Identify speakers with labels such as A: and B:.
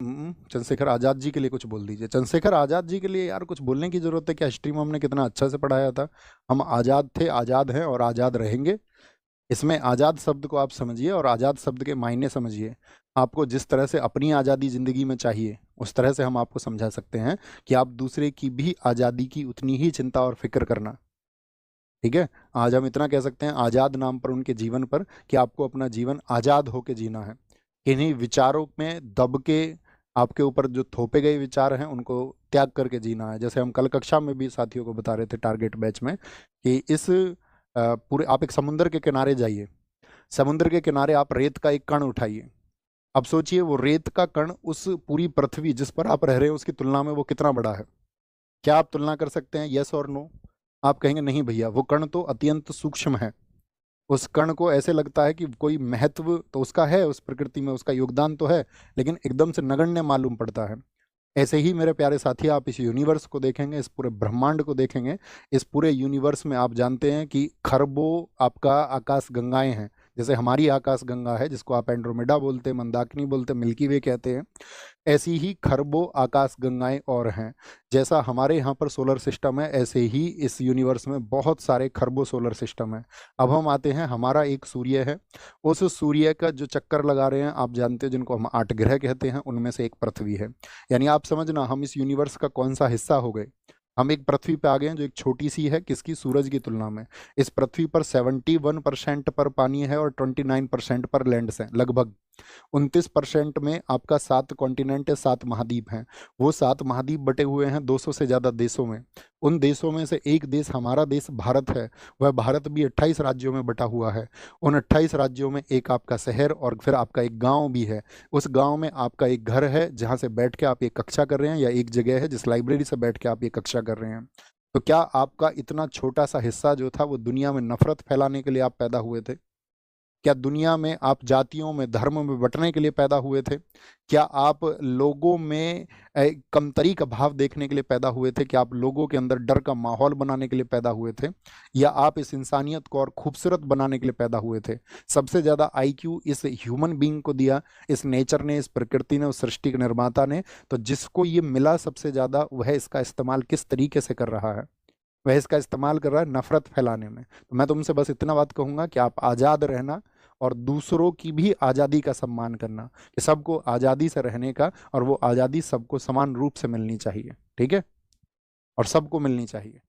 A: चंद्रशेखर आज़ाद जी के लिए कुछ बोल दीजिए। चंद्रशेखर आज़ाद जी के लिए यार कुछ बोलने की ज़रूरत है क्या? हिस्ट्री में हमने कितना अच्छा से पढ़ाया था। हम आज़ाद थे, आज़ाद हैं और आज़ाद रहेंगे। इसमें आज़ाद शब्द को आप समझिए और आज़ाद शब्द के मायने समझिए। आपको जिस तरह से अपनी आज़ादी ज़िंदगी में चाहिए उस तरह से हम आपको समझा सकते हैं कि आप दूसरे की भी आज़ादी की उतनी ही चिंता और फिक्र करना। ठीक है, आज हम इतना कह सकते हैं आज़ाद नाम पर उनके जीवन पर कि आपको अपना जीवन आज़ाद होकर जीना है। किन्हीं विचारों में दब के आपके ऊपर जो थोपे गए विचार हैं उनको त्याग करके जीना है। जैसे हम कल कक्षा में भी साथियों को बता रहे थे टारगेट बैच में कि इस पूरे आप एक समुंदर के किनारे जाइए। समुद्र के किनारे आप रेत का एक कण उठाइए। अब सोचिए वो रेत का कण उस पूरी पृथ्वी जिस पर आप रह रहे हैं उसकी तुलना में वो कितना बड़ा है। क्या आप तुलना कर सकते हैं? यस और नो? आप कहेंगे नहीं भैया, वो कण तो अत्यंत सूक्ष्म है। उस कण को ऐसे लगता है कि कोई महत्व तो उसका है, उस प्रकृति में उसका योगदान तो है, लेकिन एकदम से नगण्य मालूम पड़ता है। ऐसे ही मेरे प्यारे साथी आप इस यूनिवर्स को देखेंगे, इस पूरे ब्रह्मांड को देखेंगे। इस पूरे यूनिवर्स में आप जानते हैं कि खरबों आपका आकाश गंगाएं हैं। जैसे हमारी आकाश गंगा है जिसको आप एंड्रोमेडा बोलते हैं, मंदाकिनी बोलते हैं, मिल्की वे कहते हैं, ऐसी ही खरबों आकाश गंगाएं और हैं। जैसा हमारे यहाँ पर सोलर सिस्टम है ऐसे ही इस यूनिवर्स में बहुत सारे खरबों सोलर सिस्टम है। अब हम आते हैं, हमारा एक सूर्य है। उस सूर्य का जो चक्कर लगा रहे हैं आप जानते हैं, जिनको हम 8 ग्रह कहते हैं, उनमें से एक पृथ्वी है। यानी आप समझना हम इस यूनिवर्स का कौन सा हिस्सा हो गए। हम एक पृथ्वी पे आ गए हैं जो एक छोटी सी है, किसकी? सूरज की तुलना में। इस पृथ्वी पर 71% पर पानी है और 29% पर लैंड्स हैं लगभग। 29% में आपका 7 कॉन्टिनेंट है, 7 महाद्वीप हैं। वो 7 महाद्वीप बटे हुए हैं 200 से ज़्यादा देशों में। उन देशों में से एक देश, हमारा देश भारत है, वह भारत भी 28 राज्यों में बटा हुआ है। उन 28 राज्यों में एक आपका शहर और फिर आपका एक गांव भी है। उस गांव में आपका एक घर है जहां से बैठ के आप ये कक्षा कर रहे हैं, या एक जगह है जिस लाइब्रेरी से बैठ के आप ये कक्षा कर रहे हैं। तो क्या आपका इतना छोटा सा हिस्सा जो था वो दुनिया में नफरत फैलाने के लिए आप पैदा हुए थे? क्या दुनिया में आप जातियों में, धर्म में बंटने के लिए पैदा हुए थे? क्या आप लोगों में कमतरी का भाव देखने के लिए पैदा हुए थे? क्या आप लोगों के अंदर डर का माहौल बनाने के लिए पैदा हुए थे? या आप इस इंसानियत को और खूबसूरत बनाने के लिए पैदा हुए थे? सबसे ज़्यादा आईक्यू इस ह्यूमन बीइंग को दिया इस नेचर ने, इस प्रकृति ने, उस सृष्टि के निर्माता ने। तो जिसको ये मिला सबसे ज़्यादा, वह इसका इस्तेमाल किस तरीके से कर रहा है? वह इसका इस्तेमाल कर रहा है नफरत फैलाने में। तो मैं तुमसे बस इतना बात कहूंगा कि आप आज़ाद रहना और दूसरों की भी आज़ादी का सम्मान करना, कि सबको आज़ादी से रहने का, और वो आज़ादी सबको समान रूप से मिलनी चाहिए। ठीक है, और सबको मिलनी चाहिए।